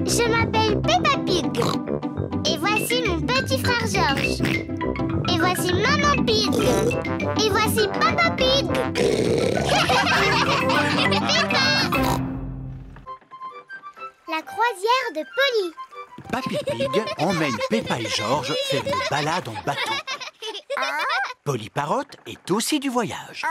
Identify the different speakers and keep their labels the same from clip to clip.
Speaker 1: Je m'appelle Peppa Pig. Et voici mon petit frère George. Et voici Maman Pig. Et voici Papa Pig. Peppa! La croisière de Polly.
Speaker 2: Papy Pig emmène Peppa et George faire une balade en bateau. Polly Parotte est aussi du voyage.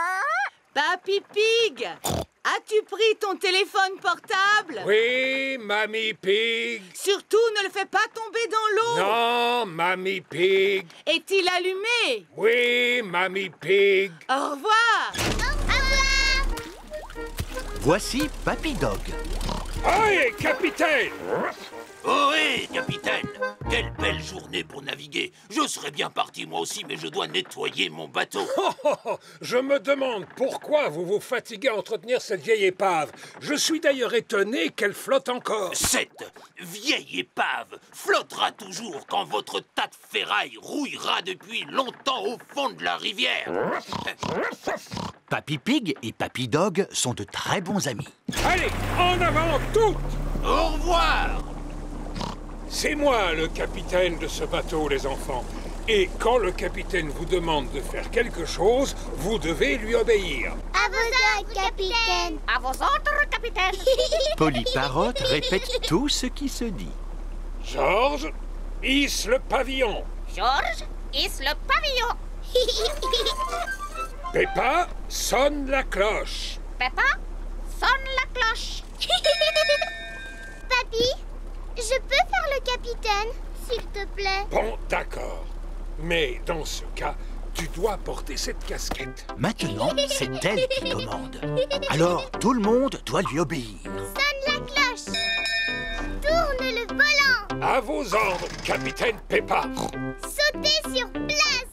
Speaker 3: Papy Pig, as-tu pris ton téléphone portable?
Speaker 4: Oui, Mamie Pig.
Speaker 3: Surtout, ne le fais pas tomber dans l'eau.
Speaker 4: Non, Mamie Pig.
Speaker 3: Est-il allumé?
Speaker 4: Oui, Mamie Pig.
Speaker 3: Au revoir.
Speaker 2: Voici Papy Dog.
Speaker 4: Hey, capitaine!
Speaker 5: Ohé, capitaine! Quelle belle journée pour naviguer! Je serais bien parti moi aussi, mais je dois nettoyer mon bateau.
Speaker 4: Je me demande pourquoi vous vous fatiguez à entretenir cette vieille épave. Je suis d'ailleurs étonné qu'elle flotte encore.
Speaker 5: Cette vieille épave flottera toujours quand votre tas de ferraille rouillera depuis longtemps au fond de la rivière.
Speaker 2: Papy Pig et Papy Dog sont de très bons amis.
Speaker 4: Allez, en avant toutes!
Speaker 5: Au revoir!
Speaker 4: C'est moi le capitaine de ce bateau, les enfants. Et quand le capitaine vous demande de faire quelque chose, vous devez lui obéir.
Speaker 1: À vos ordres, capitaine.
Speaker 3: À vos ordres, capitaine.
Speaker 2: Polly Parotte répète tout ce qui se dit.
Speaker 4: George, hisse le pavillon.
Speaker 3: George, hisse le pavillon.
Speaker 4: Peppa, sonne la cloche.
Speaker 3: Peppa, sonne la cloche.
Speaker 1: Papy, je peux faire le capitaine, s'il te plaît?
Speaker 4: Bon, d'accord. Mais dans ce cas, tu dois porter cette casquette.
Speaker 2: Maintenant, c'est elle qui commande. Alors, tout le monde doit lui obéir.
Speaker 1: Sonne la cloche. Tourne le volant.
Speaker 4: À vos ordres, capitaine Peppa.
Speaker 1: Sautez sur place.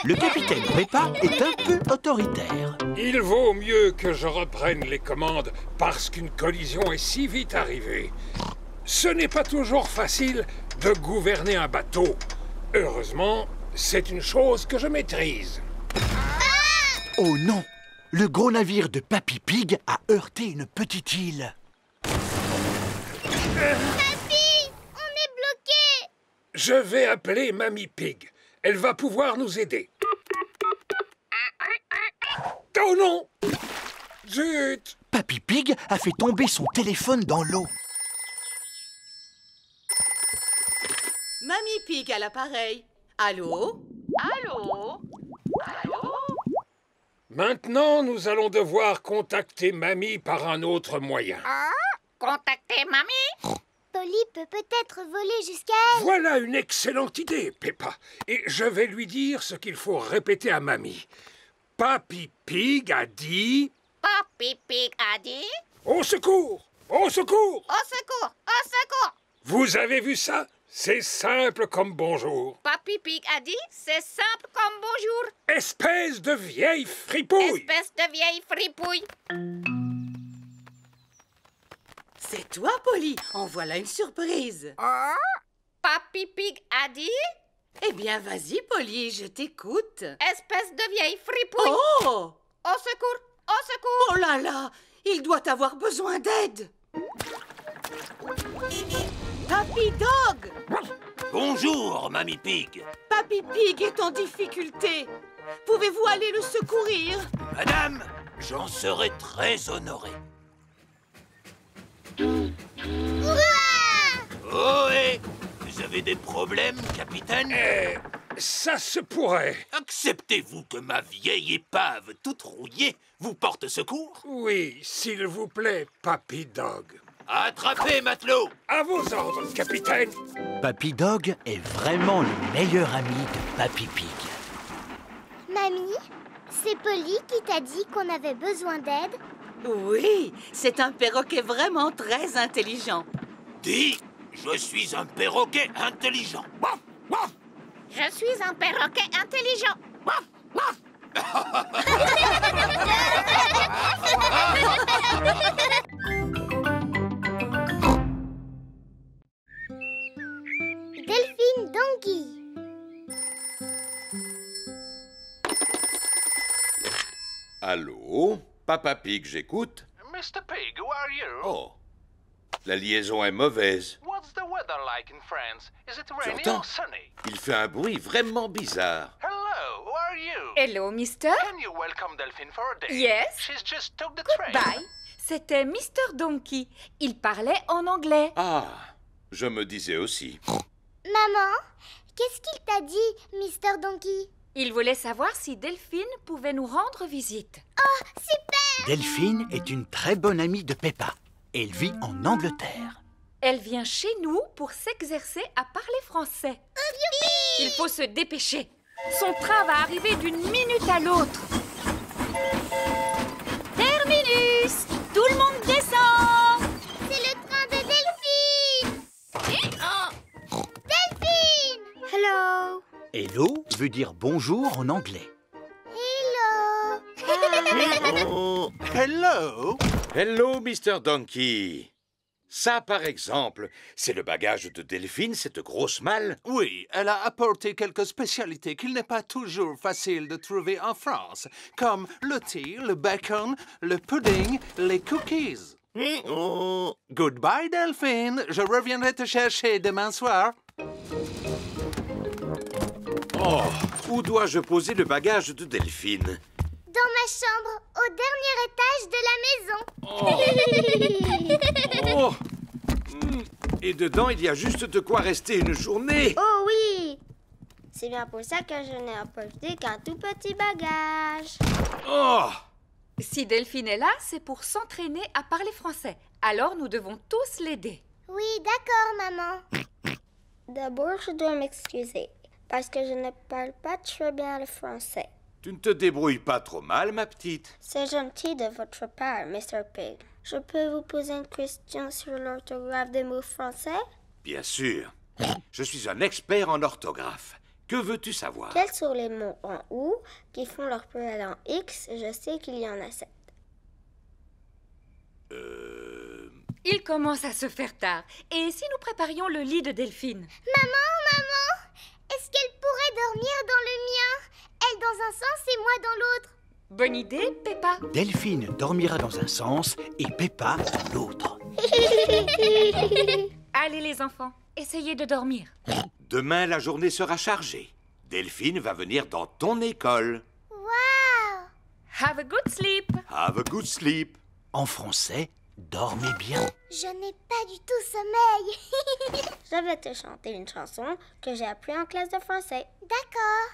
Speaker 2: Le capitaine Peppa est un peu autoritaire.
Speaker 4: Il vaut mieux que je reprenne les commandes parce qu'une collision est si vite arrivée. Ce n'est pas toujours facile de gouverner un bateau. Heureusement, c'est une chose que je maîtrise.
Speaker 2: Oh non! Le gros navire de Papy Pig a heurté une petite île.
Speaker 1: Papy, on est bloqué.
Speaker 4: Je vais appeler Mamie Pig. Elle va pouvoir nous aider. Oh non! Zut!
Speaker 2: Papy Pig a fait tomber son téléphone dans l'eau.
Speaker 3: Mamie Pig à l'appareil. Allô? Allô? Allô?
Speaker 4: Maintenant, nous allons devoir contacter Mamie par un autre moyen.
Speaker 3: Contactez Mamie?
Speaker 1: Polly peut peut-être voler jusqu'à elle.
Speaker 4: Voilà une excellente idée, Peppa. Et je vais lui dire ce qu'il faut répéter à Mamie. Papy Pig a dit...
Speaker 3: Papy Pig a dit...
Speaker 4: Au secours! Au secours!
Speaker 3: Au secours! Au secours!
Speaker 4: Vous avez vu ça? C'est simple comme bonjour.
Speaker 3: Papy Pig a dit, c'est simple comme bonjour.
Speaker 4: Espèce de vieille fripouille!
Speaker 3: Espèce de vieille fripouille. C'est toi, Polly. En voilà une surprise. Papy Pig a dit... Eh bien, vas-y, Polly, je t'écoute. Espèce de vieille fripouille. Oh! Au secours! Au secours! Oh là là! Il doit avoir besoin d'aide. Papy Dog!
Speaker 5: Bonjour, Mamie Pig.
Speaker 3: Papy Pig est en difficulté. Pouvez-vous aller le secourir?
Speaker 5: Madame, j'en serai très honoré. Ohé! Vous avez des problèmes, capitaine?
Speaker 4: Ça se pourrait.
Speaker 5: Acceptez-vous que ma vieille épave toute rouillée vous porte secours?
Speaker 4: Oui, s'il vous plaît, Papy Dog.
Speaker 5: Attrapez, matelot!
Speaker 4: À vos ordres, capitaine.
Speaker 2: Papy Dog est vraiment le meilleur ami de Papy Pig.
Speaker 1: Mamie, c'est Polly qui t'a dit qu'on avait besoin d'aide?
Speaker 3: Oui, c'est un perroquet vraiment très intelligent.
Speaker 5: Dis, je suis un perroquet intelligent.
Speaker 3: Je suis un perroquet intelligent.
Speaker 1: Delphine Donkey.
Speaker 6: Allô? Papa Pig, j'écoute.
Speaker 7: Mais
Speaker 6: Mr. Pig, who are you?
Speaker 5: Oh, la liaison est mauvaise.
Speaker 6: What's the weather like in France? Is it
Speaker 5: Tu
Speaker 6: rainy
Speaker 5: entends?
Speaker 6: or sunny?
Speaker 5: Il fait un bruit vraiment bizarre.
Speaker 6: Hello, who are you?
Speaker 7: Hello, mister.
Speaker 6: Can you welcome Delphine for a date?
Speaker 7: Yes.
Speaker 6: She's just took the train.
Speaker 7: Bye. C'était Mr. Donkey. Il parlait en anglais.
Speaker 5: Ah, je me disais aussi.
Speaker 1: Maman, qu'est-ce qu'il t'a dit, Mr. Donkey?
Speaker 7: Il voulait savoir si Delphine pouvait nous rendre visite.
Speaker 1: Oh, super!
Speaker 2: Delphine est une très bonne amie de Peppa. Elle vit en Angleterre.
Speaker 7: Elle vient chez nous pour s'exercer à parler français. Il faut se dépêcher. Son train va arriver d'une minute à l'autre. Terminus! Tout le monde descend!
Speaker 1: C'est le train de Delphine! Delphine! Hello!
Speaker 2: Hello veut dire bonjour en anglais.
Speaker 1: Hello!
Speaker 5: Oh,
Speaker 2: Hello!
Speaker 5: hello, Mr. Donkey. Ça, par exemple, c'est le bagage de Delphine, cette grosse malle.
Speaker 8: Oui, elle a apporté quelques spécialités qu'il n'est pas toujours facile de trouver en France, comme le thé, le bacon, le pudding, les cookies.
Speaker 5: Oh,
Speaker 8: Goodbye, Delphine. Je reviendrai te chercher demain soir.
Speaker 5: oh, où dois-je poser le bagage de Delphine?
Speaker 1: Dans ma chambre, au dernier étage de la maison.
Speaker 5: Oh, et dedans, il y a juste de quoi rester une journée.
Speaker 9: Oh oui! C'est bien pour ça que je n'ai apporté qu'un tout petit bagage.
Speaker 5: Oh,
Speaker 7: Si Delphine est là, c'est pour s'entraîner à parler français. Alors nous devons tous l'aider.
Speaker 1: Oui, d'accord, maman.
Speaker 9: D'abord, je dois m'excuser parce que je ne parle pas très bien le français.
Speaker 5: tu ne te débrouilles pas trop mal, ma petite.
Speaker 9: C'est gentil de votre part, Mr. Pig. Je peux vous poser une question sur l'orthographe des mots français?
Speaker 5: Bien sûr. Je suis un expert en orthographe. Que veux-tu savoir?
Speaker 9: Quels sont les mots en OU qui font leur pluriel en X? Je sais qu'il y en a 7.
Speaker 7: Il commence à se faire tard. Et si nous préparions le lit de Delphine?
Speaker 1: Maman, est-ce qu'elle pourrait dormir dans le mien? Elle dans un sens et moi dans l'autre.
Speaker 7: Bonne idée, Peppa.
Speaker 2: Delphine dormira dans un sens et Peppa dans l'autre.
Speaker 7: Allez les enfants, essayez de dormir.
Speaker 5: Demain, la journée sera chargée. Delphine va venir dans ton école.
Speaker 1: Waouh!
Speaker 7: Have a good sleep.
Speaker 5: Have a good sleep.
Speaker 2: En français, dormez bien.
Speaker 1: Je n'ai pas du tout sommeil.
Speaker 9: Je vais te chanter une chanson que j'ai appris en classe de français.
Speaker 1: D'accord.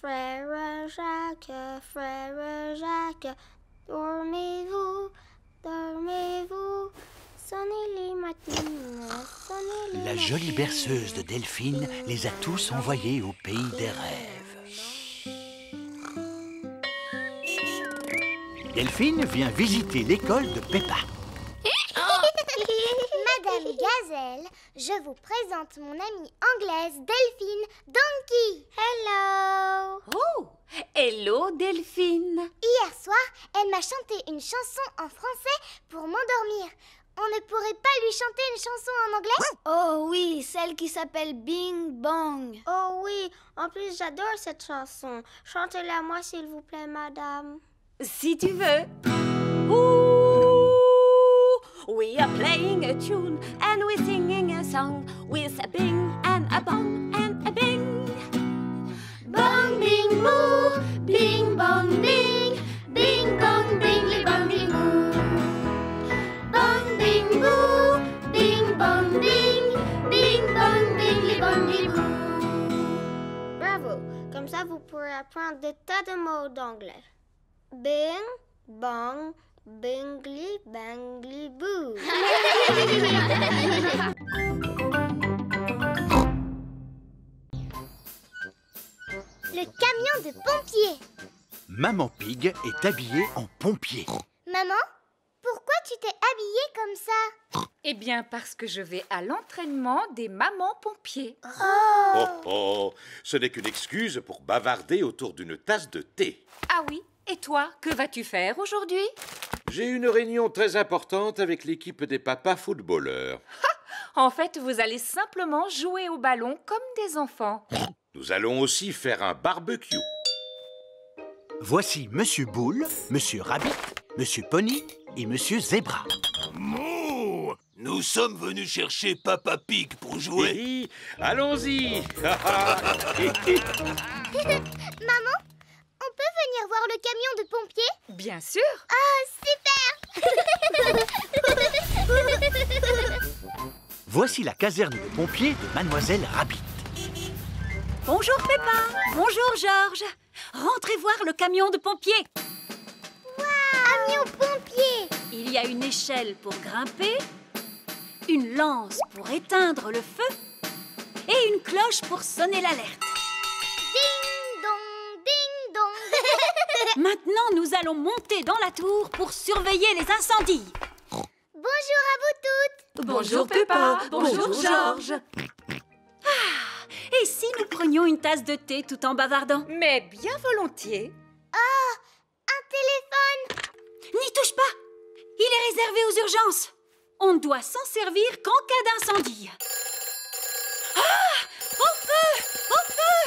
Speaker 9: Frère Jacques, dormez-vous, dormez-vous, sonnez les matines, sonnez les
Speaker 2: La jolie berceuse de Delphine les a tous envoyés au pays des rêves. Delphine vient visiter l'école de Peppa.
Speaker 1: Madame Gazelle, je vous présente mon amie anglaise Delphine Donkey. Hello!
Speaker 7: Oh, hello Delphine.
Speaker 1: Hier soir, elle m'a chanté une chanson en français pour m'endormir. On ne pourrait pas lui chanter une chanson en anglais?
Speaker 9: Oh oui, celle qui s'appelle Bing Bong. Oh oui, en plus j'adore cette chanson. Chantez-la moi s'il vous plaît, madame.
Speaker 7: Si tu veux. Ooh, we are playing a tune and we're singing a song with a bing and a bong and a bing.
Speaker 1: Bong, bing, boo, bing, bong, bing, bing, bong, bingly, bongly, boo. Bong, bing, boo, bing, bong, bing, bing, bong, bingly, bongly, boo.
Speaker 9: Bravo, comme ça vous pourrez apprendre des tas de mots d'anglais. Bing, bong, bingly, bangly, boo.
Speaker 1: Le camion de pompiers.
Speaker 2: Maman Pig est habillée en pompier.
Speaker 1: Maman, pourquoi tu t'es habillée comme ça?
Speaker 7: Eh bien, parce que je vais à l'entraînement des mamans pompiers.
Speaker 5: Oh oh, ce n'est qu'une excuse pour bavarder autour d'une tasse de thé.
Speaker 7: Ah oui, et toi, que vas-tu faire aujourd'hui?
Speaker 5: J'ai une réunion très importante avec l'équipe des papas footballeurs.
Speaker 7: En fait, vous allez simplement jouer au ballon comme des enfants.
Speaker 5: Nous allons aussi faire un barbecue.
Speaker 2: Voici Monsieur Boule, Monsieur Rabbit, Monsieur Pony et Monsieur Zebra.
Speaker 5: Mouh! Nous sommes venus chercher Papa Pig pour jouer.
Speaker 10: Oui, allons-y.
Speaker 9: Maman, on peut venir voir le camion de pompiers?
Speaker 7: Bien sûr.
Speaker 9: Ah, super!
Speaker 2: Voici la caserne de pompiers de Mademoiselle Rabbit.
Speaker 11: Bonjour Peppa. Bonjour Georges. Rentrez voir le camion de pompiers.
Speaker 9: Camion pompier!
Speaker 11: Il y a une échelle pour grimper, une lance pour éteindre le feu et une cloche pour sonner l'alerte.
Speaker 9: Ding dong, ding dong!
Speaker 11: Maintenant, nous allons monter dans la tour pour surveiller les incendies.
Speaker 9: Bonjour à vous toutes!
Speaker 7: Bonjour Peppa. Bonjour Georges.
Speaker 11: Et si nous prenions une tasse de thé tout en bavardant?
Speaker 7: Mais bien volontiers.
Speaker 9: Un téléphone!
Speaker 11: N'y touche pas! Il est réservé aux urgences. On ne doit s'en servir qu'en cas d'incendie. Ah! Au feu! Au feu!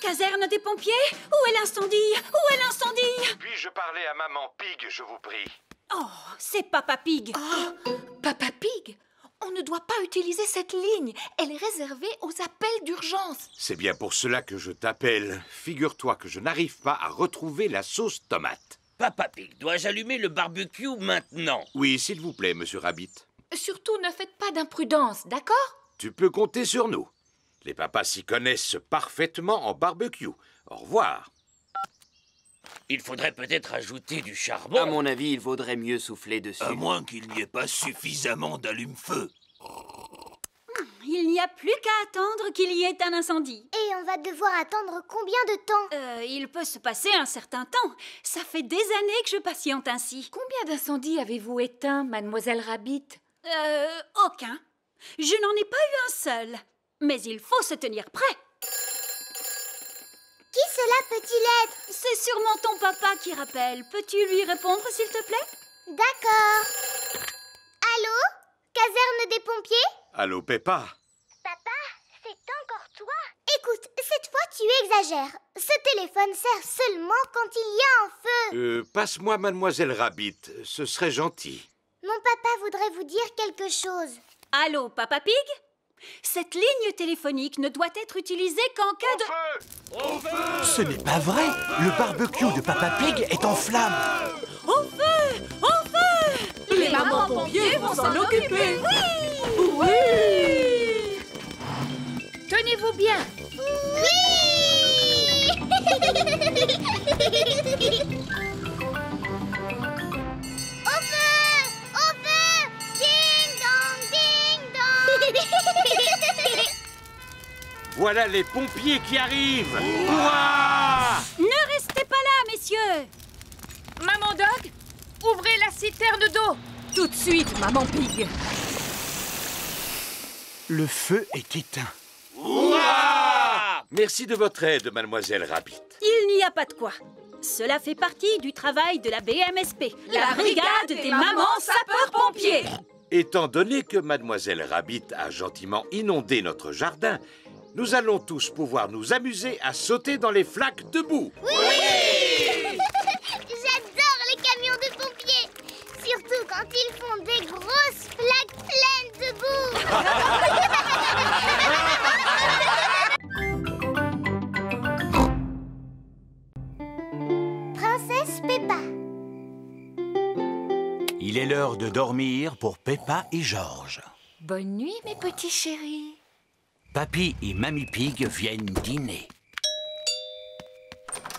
Speaker 11: Caserne des pompiers? Où est l'incendie? Où est l'incendie?
Speaker 10: Puis-je parler à Maman Pig, je vous prie?
Speaker 11: Oh, c'est Papa Pig.
Speaker 7: Oh, Papa Pig, on ne doit pas utiliser cette ligne. Elle est réservée aux appels d'urgence.
Speaker 10: C'est bien pour cela que je t'appelle. Figure-toi que je n'arrive pas à retrouver la sauce tomate.
Speaker 5: Papa Pig, dois-je allumer le barbecue maintenant?
Speaker 10: Oui, s'il vous plaît, Monsieur Rabbit.
Speaker 7: Surtout, ne faites pas d'imprudence, d'accord?
Speaker 10: Tu peux compter sur nous. Les papas s'y connaissent parfaitement en barbecue. Au revoir.
Speaker 5: Il faudrait peut-être ajouter du charbon.
Speaker 12: À mon avis, il vaudrait mieux souffler dessus.
Speaker 5: À moins qu'il n'y ait pas suffisamment d'allume-feu.
Speaker 11: Il n'y a plus qu'à attendre qu'il y ait un incendie.
Speaker 9: Et on va devoir attendre combien de temps?
Speaker 11: Il peut se passer un certain temps. Ça fait des années que je patiente ainsi.
Speaker 7: Combien d'incendies avez-vous éteints, Mademoiselle Rabbit?
Speaker 11: Aucun. Je n'en ai pas eu un seul. Mais il faut se tenir prêt.
Speaker 9: Qui cela peut-il être?
Speaker 11: C'est sûrement ton papa qui rappelle. Peux-tu lui répondre, s'il te plaît?
Speaker 9: D'accord. Allô? Caserne des pompiers?
Speaker 10: Allô, Peppa?
Speaker 9: Papa, c'est encore toi? Écoute, cette fois tu exagères. Ce téléphone sert seulement quand il y a un feu.
Speaker 10: Passe-moi Mademoiselle Rabbit, ce serait gentil.
Speaker 9: Mon papa voudrait vous dire quelque chose.
Speaker 11: Allô, Papa Pig? Cette ligne téléphonique ne doit être utilisée qu'en cas de...
Speaker 5: Au feu!
Speaker 2: Ce n'est pas vrai. Le barbecue de Papa Pig est en flammes.
Speaker 11: Au feu! Au feu!
Speaker 7: Les mamans pompiers vont s'en occuper.
Speaker 11: Oui!
Speaker 7: Tenez-vous bien.
Speaker 9: Oui! Au feu! Au feu! Ding dong, ding dong!
Speaker 10: Voilà les pompiers qui arrivent. Ouah!
Speaker 11: Ne restez pas là, messieurs!
Speaker 7: Maman Dog, ouvrez la citerne d'eau. Tout de suite, Maman Pig.
Speaker 2: Le feu est éteint.
Speaker 10: Ouah! Merci de votre aide, Mademoiselle Rabbit.
Speaker 11: Il n'y a pas de quoi. Cela fait partie du travail de la BMSP, la brigade des mamans sapeurs-pompiers.
Speaker 10: Étant donné que Mademoiselle Rabbit a gentiment inondé notre jardin, nous allons tous pouvoir nous amuser à sauter dans les flaques de boue.
Speaker 9: Oui! J'adore les camions de pompiers. Surtout quand ils font des grosses flaques pleines de boue. Princesse Peppa.
Speaker 2: Il est l'heure de dormir pour Peppa et Georges.
Speaker 7: Bonne nuit, mes petits chéris.
Speaker 2: Papy et Mamie Pig viennent dîner.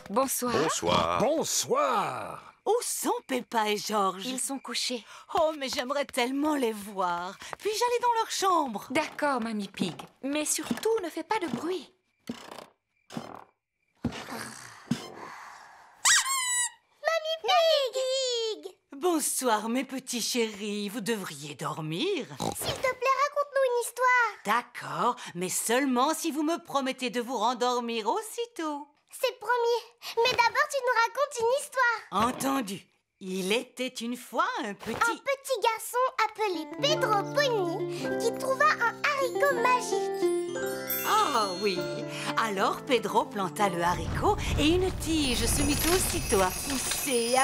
Speaker 7: Bonsoir.
Speaker 10: Bonsoir.
Speaker 4: Bonsoir.
Speaker 13: Où sont Peppa et Georges?
Speaker 7: Ils sont couchés.
Speaker 13: Oh, mais j'aimerais tellement les voir. Puis-je aller dans leur chambre?
Speaker 7: D'accord, Mamie Pig. Mais surtout, ne fais pas de bruit.
Speaker 9: Mamie Pig!
Speaker 13: Bonsoir, mes petits chéris. Vous devriez dormir.
Speaker 9: S'il te plaît, raconte-nous une histoire.
Speaker 13: D'accord, mais seulement si vous me promettez de vous rendormir aussitôt.
Speaker 9: C'est promis. Mais d'abord, tu nous racontes une histoire.
Speaker 13: Entendu. Il était une fois un petit
Speaker 9: garçon appelé Pedro Pony qui trouva un haricot magique.
Speaker 13: Oh oui. Alors Pedro planta le haricot et une tige se mit aussitôt à pousser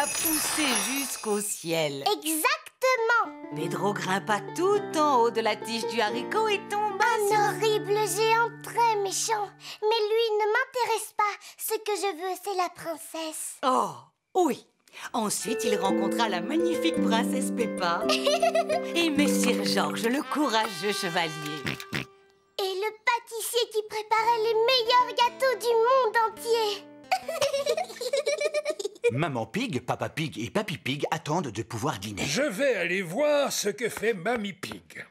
Speaker 13: jusqu'au ciel.
Speaker 9: Exactement.
Speaker 13: Pedro grimpa tout en haut de la tige du haricot et tomba
Speaker 9: Un horrible géant très méchant. Mais lui ne m'intéresse pas. Ce que je veux, c'est la princesse.
Speaker 13: Oh, oui. Ensuite, il rencontra la magnifique princesse Peppa et Messire Georges, le courageux chevalier.
Speaker 9: Et le pâtissier qui préparait les meilleurs gâteaux du monde entier.
Speaker 2: Maman Pig, Papa Pig et Papy Pig attendent de pouvoir dîner.
Speaker 4: Je vais aller voir ce que fait Mamie Pig.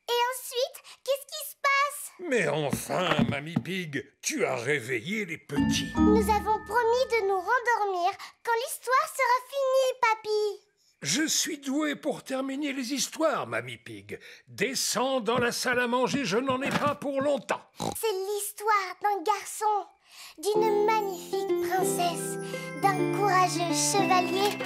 Speaker 9: Et ensuite, qu'est-ce qui se passe?
Speaker 4: Mais enfin, Mamie Pig, tu as réveillé les petits.
Speaker 9: Nous avons promis de nous rendormir quand l'histoire sera finie, Papy.
Speaker 4: Je suis doué pour terminer les histoires, Mamie Pig. Descends dans la salle à manger, je n'en ai pas pour longtemps.
Speaker 9: C'est l'histoire d'un garçon, d'une magnifique princesse, d'un courageux chevalier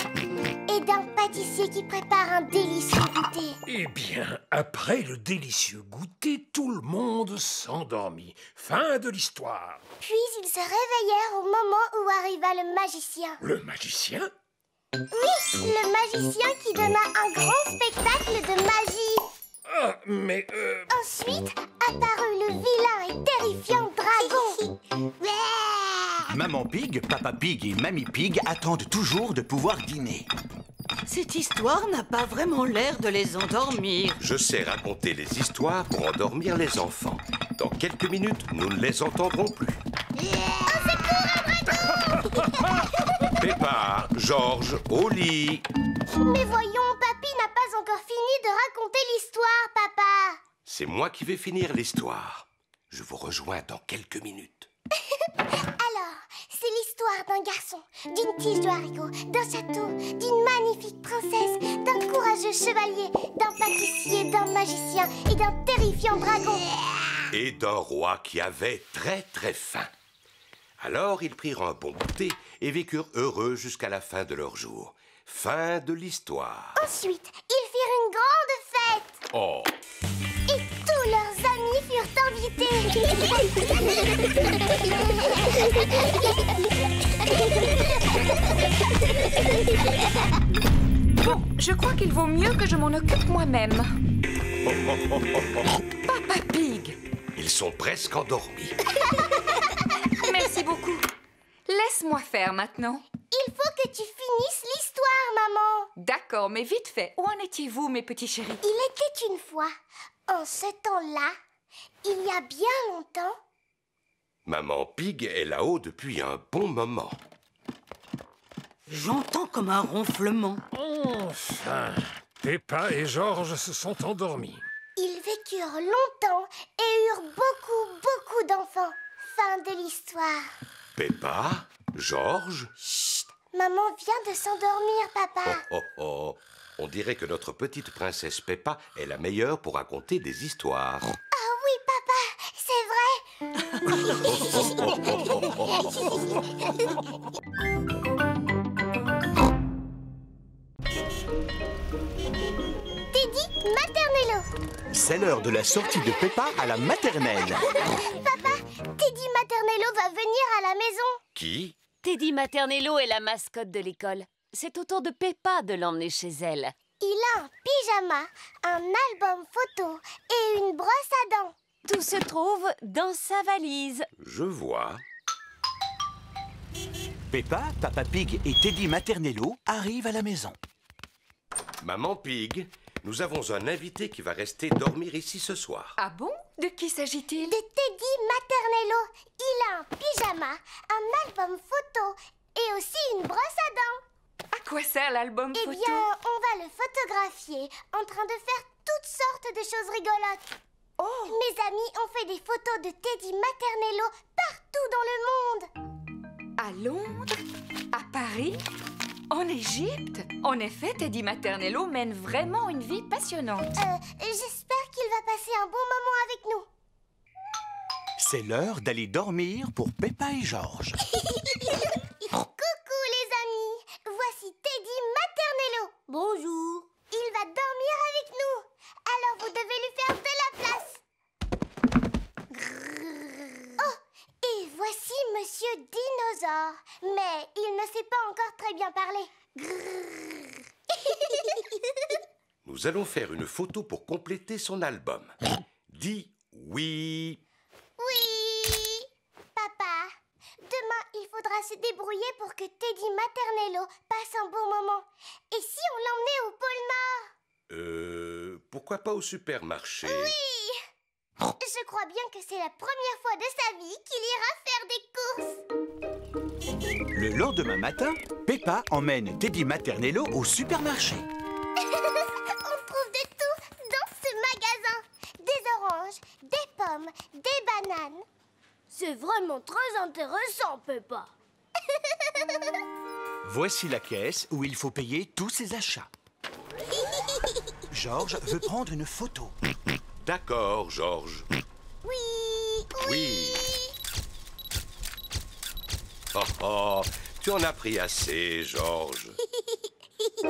Speaker 9: et d'un pâtissier qui prépare un délicieux goûter.
Speaker 4: Eh bien, après le délicieux goûter, tout le monde s'endormit. Fin de l'histoire.
Speaker 9: Puis ils se réveillèrent au moment où arriva le magicien.
Speaker 4: Le magicien?
Speaker 9: Oui, le magicien qui donna un grand spectacle de magie.
Speaker 4: Ah, mais
Speaker 9: Ensuite apparut le vilain et terrifiant dragon.
Speaker 2: Maman Pig, Papa Pig et Mamie Pig attendent toujours de pouvoir dîner.
Speaker 13: Cette histoire n'a pas vraiment l'air de les endormir.
Speaker 10: Je sais raconter les histoires pour endormir les enfants. Dans quelques minutes, nous ne les entendrons plus. Peppa, Georges, au lit.
Speaker 9: Mais voyons, Papy n'a pas encore fini de raconter l'histoire, papa.
Speaker 10: C'est moi qui vais finir l'histoire. Je vous rejoins dans quelques minutes.
Speaker 9: Alors, c'est l'histoire d'un garçon, d'une tige de haricot, d'un château, d'une magnifique princesse, d'un courageux chevalier, d'un pâtissier, d'un magicien et d'un terrifiant dragon.
Speaker 10: Et d'un roi qui avait très très faim. Alors ils prirent un bon goûter et vécurent heureux jusqu'à la fin de leur jour. Fin de l'histoire.
Speaker 9: Ensuite, ils firent une grande fête.
Speaker 10: Oh.
Speaker 9: Et tous leurs amis furent invités.
Speaker 7: Bon, je crois qu'il vaut mieux que je m'en occupe moi-même. Papa Pig.
Speaker 10: Ils sont presque endormis.
Speaker 7: Merci beaucoup. Laisse-moi faire maintenant.
Speaker 9: Il faut que tu finisses l'histoire, maman.
Speaker 7: D'accord, mais vite fait. Où en étiez-vous, mes petits chéris?
Speaker 9: Il était une fois, en ce temps-là, il y a bien longtemps.
Speaker 10: Maman Pig est là-haut depuis un bon moment.
Speaker 13: J'entends comme un ronflement.
Speaker 4: Enfin, Peppa et Georges se sont endormis.
Speaker 9: Ils vécurent longtemps et eurent beaucoup d'enfants. Fin de l'histoire.
Speaker 10: Peppa, Georges.
Speaker 9: Chut, maman vient de s'endormir, papa.
Speaker 10: Oh. On dirait que notre petite princesse Peppa est la meilleure pour raconter des histoires.
Speaker 9: Ah oui, papa, c'est vrai. Teddy Maternello.
Speaker 2: C'est l'heure de la sortie de Peppa à la maternelle.
Speaker 9: Papa, Teddy Maternello va venir à la maison.
Speaker 10: Qui?
Speaker 14: Teddy Maternello est la mascotte de l'école. C'est au tour de Peppa de l'emmener chez elle.
Speaker 9: Il a un pyjama, un album photo et une brosse à dents.
Speaker 14: Tout se trouve dans sa valise.
Speaker 10: Je vois.
Speaker 2: Peppa, Papa Pig et Teddy Maternello arrivent à la maison.
Speaker 10: Maman Pig, nous avons un invité qui va rester dormir ici ce soir.
Speaker 7: Ah bon? De qui s'agit-il?
Speaker 9: De Teddy Maternello. Il a un pyjama, un album photo et aussi une brosse à dents.
Speaker 7: À quoi sert l'album photo?
Speaker 9: Eh bien, on va le photographier en train de faire toutes sortes de choses rigolotes.
Speaker 7: Oh!
Speaker 9: Mes amis ont fait des photos de Teddy Maternello partout dans le monde.
Speaker 7: À Londres? À Paris? En Égypte? En effet, Teddy Maternello mène vraiment une vie passionnante.
Speaker 9: J'espère qu'il va passer un bon moment avec nous.
Speaker 2: C'est l'heure d'aller dormir pour Peppa et Georges.
Speaker 9: Coucou les amis, voici Teddy Maternello. Bonjour. Il va dormir avec nous. Alors vous devez lui faire de la place. Oh, et voici Monsieur Dinosaure. Mais il ne sait pas encore très bien parler.
Speaker 10: Nous allons faire une photo pour compléter son album. Dis oui.
Speaker 9: Oui. Papa, demain il faudra se débrouiller pour que Teddy Maternello passe un bon moment. Et si on l'emmenait au pôle Nord?
Speaker 10: Pourquoi pas au supermarché?
Speaker 9: Oui. Je crois bien que c'est la première fois de sa vie qu'il ira faire des courses.
Speaker 2: Le lendemain matin, Peppa emmène Teddy Maternello au supermarché.
Speaker 9: On trouve de tout dans ce magasin. Des oranges, des pommes, des bananes. C'est vraiment très intéressant, Peppa.
Speaker 2: Voici la caisse où il faut payer tous ses achats. Georges veut prendre une photo.
Speaker 10: D'accord, Georges.
Speaker 9: Oui.
Speaker 10: Oh, oh, tu en as pris assez, Georges.
Speaker 9: Oh,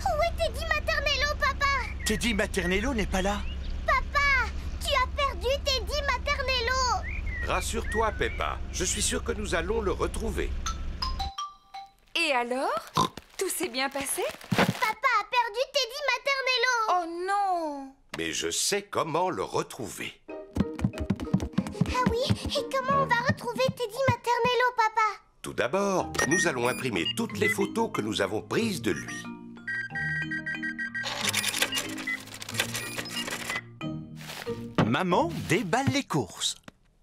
Speaker 9: où est Teddy Maternello, papa?
Speaker 2: Teddy Maternello n'est pas là.
Speaker 9: Papa, tu as perdu Teddy Maternello.
Speaker 10: Rassure-toi, Peppa. Je suis sûr que nous allons le retrouver.
Speaker 7: Et alors? Tout s'est bien passé?
Speaker 9: Papa a perdu Teddy Maternello.
Speaker 7: Oh non!
Speaker 10: Mais je sais comment le retrouver.
Speaker 9: Ah oui, et comment on va retrouver Teddy Maternello, papa?
Speaker 10: Tout d'abord, nous allons imprimer toutes les photos que nous avons prises de lui.
Speaker 2: Maman déballe les courses.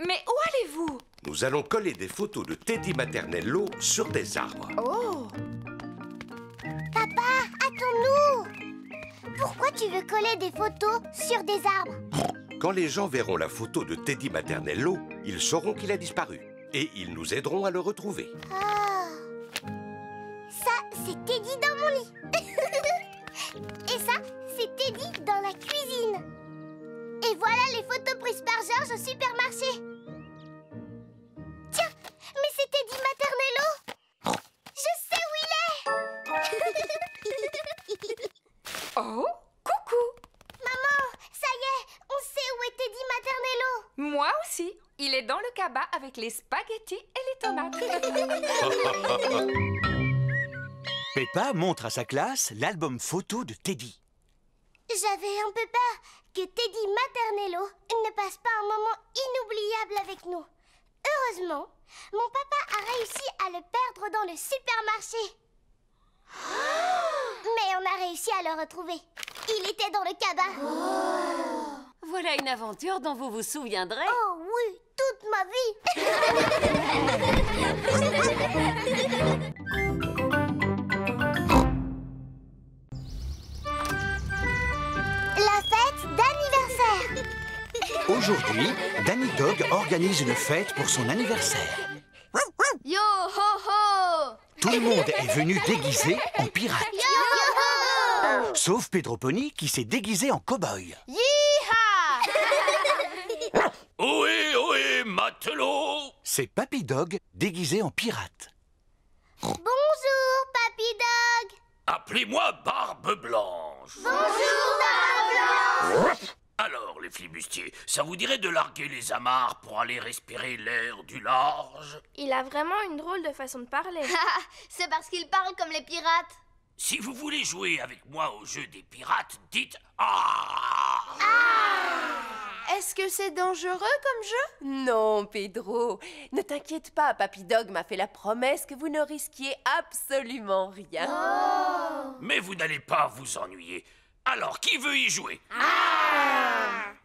Speaker 7: Mais où allez-vous?
Speaker 10: Nous allons coller des photos de Teddy Maternello sur des arbres.
Speaker 7: Oh!
Speaker 9: Papa, attends-nous. Pourquoi tu veux coller des photos sur des arbres?
Speaker 10: Quand les gens verront la photo de Teddy Maternello, ils sauront qu'il a disparu. Et ils nous aideront à le retrouver.
Speaker 9: Ah. Ça, c'est Teddy dans mon lit. Et ça, c'est Teddy dans la cuisine. Et voilà les photos prises par Georges au supermarché. Tiens, mais c'est Teddy Maternello. Je sais où il est.
Speaker 7: Oh, coucou.
Speaker 9: Maman, ça y est, on sait où est Teddy Maternello.
Speaker 7: Moi aussi. Il est dans le cabas avec les spaghettis et les tomates.
Speaker 2: Peppa montre à sa classe l'album photo de Teddy.
Speaker 9: J'avais un peu peur que Teddy Maternello ne passe pas un moment inoubliable avec nous. Heureusement, mon papa a réussi à le perdre dans le supermarché. Mais on a réussi à le retrouver. Il était dans le cabas.
Speaker 14: Voilà une aventure dont vous vous souviendrez.
Speaker 9: Oh oui, toute ma vie. La fête d'anniversaire.
Speaker 2: Aujourd'hui, Danny Dog organise une fête pour son anniversaire.
Speaker 1: Yo ho ho!
Speaker 2: Tout le monde est venu déguisé en pirate.
Speaker 1: Yo ho ho!
Speaker 2: Sauf Pedro Pony qui s'est déguisé en cow-boy.
Speaker 1: Yeeha!
Speaker 5: Ohé, matelot!
Speaker 2: C'est Papy Dog déguisé en pirate.
Speaker 9: Bonjour, Papy Dog.
Speaker 5: Appelez-moi Barbe Blanche.
Speaker 9: Bonjour, Barbe Blanche.
Speaker 5: Alors, les flibustiers, ça vous dirait de larguer les amarres pour aller respirer l'air du large?
Speaker 1: Il a vraiment une drôle de façon de parler.
Speaker 9: C'est parce qu'il parle comme les pirates.
Speaker 5: Si vous voulez jouer avec moi au jeu des pirates, dites « Ah !»
Speaker 15: Est-ce que c'est dangereux comme jeu? Non, Pedro. Ne t'inquiète pas, Papy Dog m'a fait la promesse que vous ne risquiez absolument rien.
Speaker 5: Mais vous n'allez pas vous ennuyer. Alors, qui veut y jouer?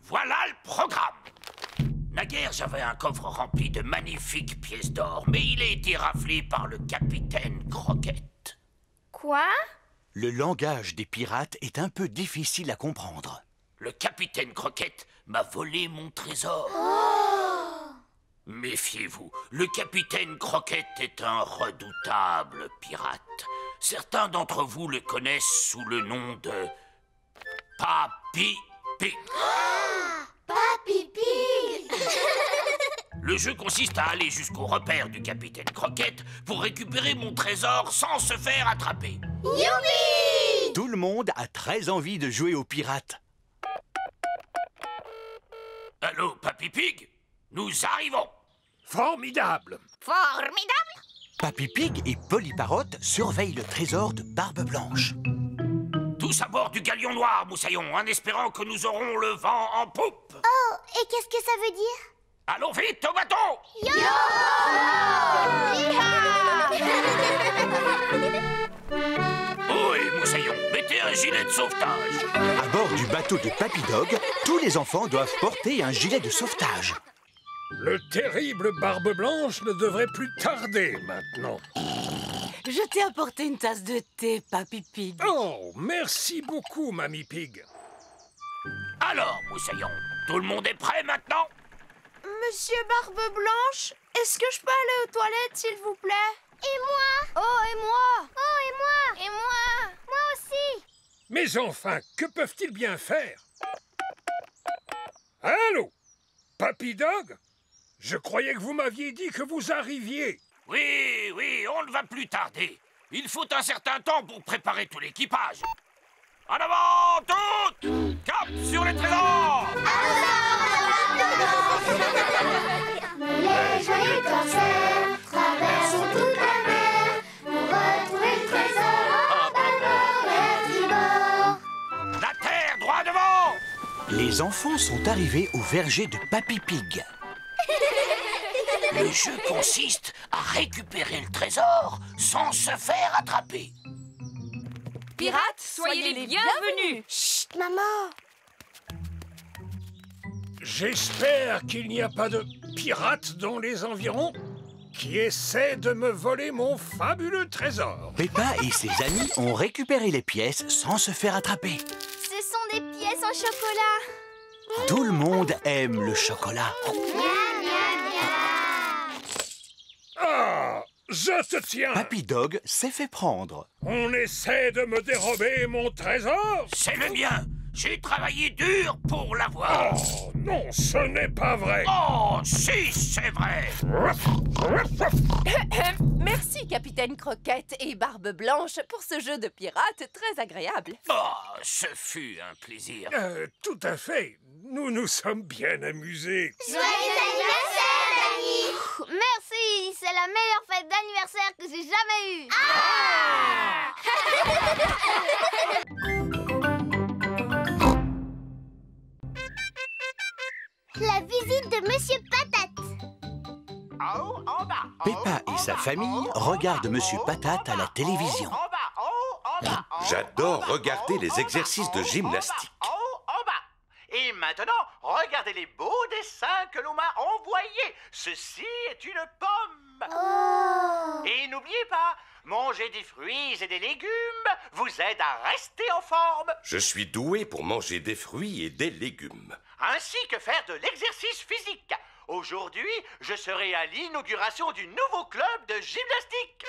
Speaker 5: Voilà le programme. Naguère, j'avais un coffre rempli de magnifiques pièces d'or, mais il a été raflé par le capitaine Croquette.
Speaker 1: Quoi?
Speaker 2: Le langage des pirates est un peu difficile à comprendre.
Speaker 5: Le capitaine Croquette m'a volé mon trésor. Méfiez-vous, le capitaine Croquette est un redoutable pirate. Certains d'entre vous le connaissent sous le nom de Papy Pig.
Speaker 9: Papy Pig.
Speaker 5: Le jeu consiste à aller jusqu'au repère du capitaine Croquette pour récupérer mon trésor sans se faire attraper.
Speaker 9: Youpi!
Speaker 2: Tout le monde a très envie de jouer aux pirates.
Speaker 5: Allô, Papy Pig? Nous arrivons.
Speaker 4: Formidable.
Speaker 1: Formidable!
Speaker 2: Papy Pig et Polly Parrot surveillent le trésor de Barbe Blanche.
Speaker 5: Tous à bord du galion noir, Moussaillon, en espérant que nous aurons le vent en poupe.
Speaker 9: Oh, et qu'est-ce que ça veut dire?
Speaker 5: Allons vite au bateau! Oh, et Moussaillon, mettez un gilet de sauvetage.
Speaker 2: À bord du bateau de Papy Dog, tous les enfants doivent porter un gilet de sauvetage.
Speaker 4: Le terrible Barbe Blanche ne devrait plus tarder maintenant.
Speaker 13: Je t'ai apporté une tasse de thé, Papy Pig.
Speaker 4: Oh, merci beaucoup, Mamie Pig.
Speaker 5: Alors, Moussaillon, tout le monde est prêt maintenant?
Speaker 15: Monsieur Barbe Blanche, est-ce que je peux aller aux toilettes, s'il vous plaît?
Speaker 9: Et moi?
Speaker 15: Oh, et moi?
Speaker 9: Oh, et moi?
Speaker 1: Et moi?
Speaker 9: Moi aussi!
Speaker 4: Mais enfin, que peuvent-ils bien faire? Allô? Papy Dog? Je croyais que vous m'aviez dit que vous arriviez.
Speaker 5: Oui, oui, on ne va plus tarder. Il faut un certain temps pour préparer tout l'équipage. En avant, toutes! Cap sur les trésors!
Speaker 9: Les joyeux corsaires traversent toute la mer pour retrouver le trésor en bâbord et tribord.
Speaker 5: La terre, droit devant!
Speaker 2: Les enfants sont arrivés au verger de Papy Pig.
Speaker 5: Le jeu consiste à récupérer le trésor sans se faire attraper.
Speaker 7: Pirates, soyez les bienvenus.
Speaker 9: Chut, maman!
Speaker 4: J'espère qu'il n'y a pas de pirates dans les environs qui essaient de me voler mon fabuleux trésor.
Speaker 2: Peppa et ses amis ont récupéré les pièces sans se faire attraper.
Speaker 1: Ce sont des pièces en chocolat.
Speaker 2: Tout le monde aime le chocolat.
Speaker 4: Ah, je te tiens.
Speaker 2: Papy Dog s'est fait prendre.
Speaker 4: On essaie de me dérober mon trésor?
Speaker 5: C'est le mien. J'ai travaillé dur pour l'avoir.
Speaker 4: Oh, non, ce n'est pas vrai.
Speaker 5: Oh, si, c'est vrai.
Speaker 15: Merci, Capitaine Croquette et Barbe Blanche, pour ce jeu de pirates très agréable.
Speaker 5: Oh, ce fut un plaisir.
Speaker 4: Tout à fait. Nous nous sommes bien amusés.
Speaker 9: Joyeux anniversaire, Dani!
Speaker 1: Merci, c'est la meilleure fête d'anniversaire que j'ai jamais eue.
Speaker 9: La visite de Monsieur Patate.
Speaker 2: Peppa et sa famille regardent Monsieur Patate à la télévision.
Speaker 10: J'adore regarder les exercices de gymnastique.
Speaker 16: Et maintenant, regardez les beaux dessins que l'on m'a envoyés. Ceci est une pomme.
Speaker 9: Oh.
Speaker 16: Et n'oubliez pas, manger des fruits et des légumes vous aide à rester en forme.
Speaker 10: Je suis doué pour manger des fruits et des légumes.
Speaker 16: Ainsi que faire de l'exercice physique. Aujourd'hui, je serai à l'inauguration du nouveau club de gymnastique.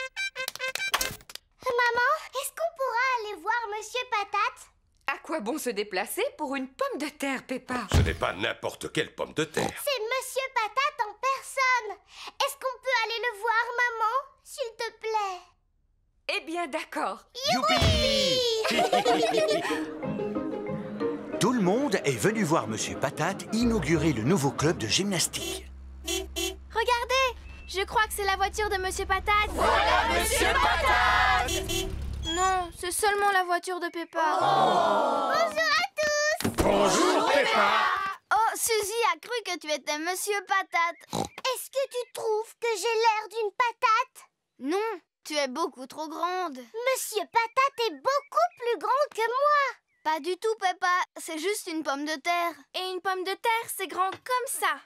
Speaker 9: Maman, est-ce qu'on pourra aller voir Monsieur Patate?
Speaker 7: À quoi bon se déplacer pour une pomme de terre, Peppa?
Speaker 10: Ce n'est pas n'importe quelle pomme de terre.
Speaker 9: C'est Monsieur Patate en personne. Est-ce qu'on peut aller le voir, maman? S'il te plaît.
Speaker 7: Eh bien, d'accord.
Speaker 2: Tout le monde est venu voir Monsieur Patate inaugurer le nouveau club de gymnastique.
Speaker 1: Regardez, je crois que c'est la voiture de Monsieur Patate.
Speaker 15: Voilà Monsieur Patate!
Speaker 1: Non, c'est seulement la voiture de Peppa.
Speaker 9: Bonjour à tous.
Speaker 4: Bonjour, Peppa.
Speaker 1: Oh, Suzy a cru que tu étais Monsieur Patate.
Speaker 9: Est-ce que tu trouves que j'ai l'air d'une patate?
Speaker 1: Non, tu es beaucoup trop grande.
Speaker 9: Monsieur Patate est beaucoup plus grand que moi.
Speaker 1: Pas du tout, Peppa. C'est juste une pomme de terre. Et une pomme de terre, c'est grand comme ça.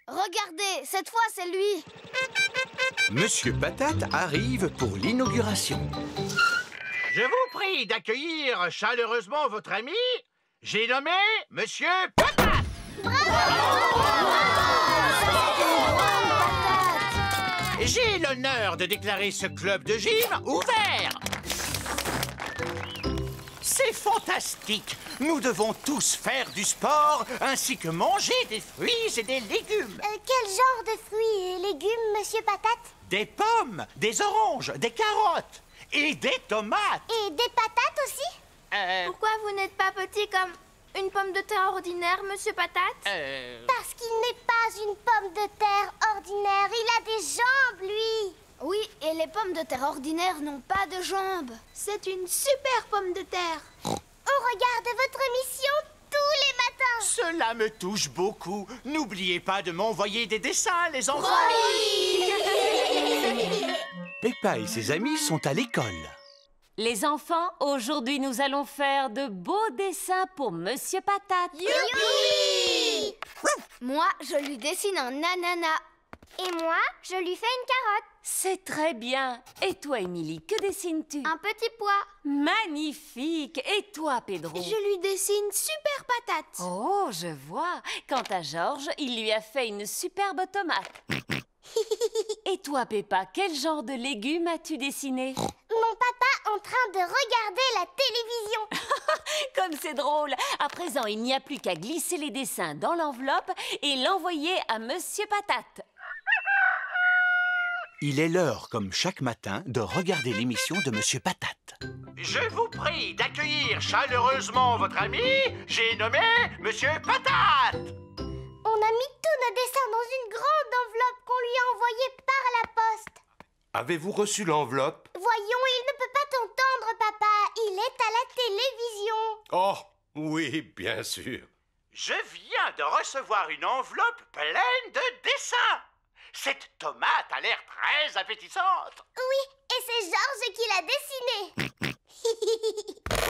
Speaker 1: Regardez, cette fois, c'est lui.
Speaker 2: Monsieur Patate arrive pour l'inauguration.
Speaker 16: Je vous prie d'accueillir chaleureusement votre ami. J'ai nommé Monsieur Patate. J'ai l'honneur de déclarer ce club de gym ouvert. C'est fantastique.
Speaker 17: Nous devons tous faire du sport, ainsi que manger des fruits et des légumes.
Speaker 9: Quel genre de fruits et légumes, Monsieur Patate?
Speaker 17: Des pommes, des oranges, des carottes et des tomates.
Speaker 9: Et des patates aussi?
Speaker 1: Pourquoi vous n'êtes pas petit comme une pomme de terre ordinaire, Monsieur Patate?
Speaker 9: Parce qu'il n'est pas une pomme de terre ordinaire. Il a des jambes, lui.
Speaker 1: Oui, et les pommes de terre ordinaires n'ont pas de jambes. C'est une super pomme de terre.
Speaker 9: On regarde votre émission tous les matins.
Speaker 17: Cela me touche beaucoup. N'oubliez pas de m'envoyer des dessins, les enfants.
Speaker 1: Oui.
Speaker 2: Peppa et ses amis sont à l'école.
Speaker 14: Les enfants, aujourd'hui nous allons faire de beaux dessins pour Monsieur Patate.
Speaker 1: Youpi! Moi, je lui dessine un ananas.
Speaker 9: Et moi, je lui fais une carotte.
Speaker 14: C'est très bien. Et toi, Émilie, que dessines-tu?
Speaker 1: Un petit pois.
Speaker 14: Magnifique. Et toi, Pedro?
Speaker 1: Je lui dessine super patate.
Speaker 14: Oh, je vois. Quant à Georges, il lui a fait une superbe tomate. Et toi, Peppa, quel genre de légumes as-tu dessiné?
Speaker 9: Mon papa en train de regarder la télévision.
Speaker 14: Comme c'est drôle. À présent, il n'y a plus qu'à glisser les dessins dans l'enveloppe et l'envoyer à Monsieur Patate.
Speaker 2: Il est l'heure, comme chaque matin, de regarder l'émission de Monsieur Patate.
Speaker 16: Je vous prie d'accueillir chaleureusement votre ami, j'ai nommé Monsieur Patate.
Speaker 9: On a mis tous nos dessins dans une grande enveloppe qu'on lui a envoyée par la poste.
Speaker 10: Avez-vous reçu l'enveloppe?
Speaker 9: Voyons, il ne peut pas t'entendre, papa. Il est à la télévision.
Speaker 10: Oh, oui, bien sûr.
Speaker 16: Je viens de recevoir une enveloppe pleine de dessins. Cette tomate a l'air très appétissante.
Speaker 9: Oui, et c'est Georges qui l'a dessinée.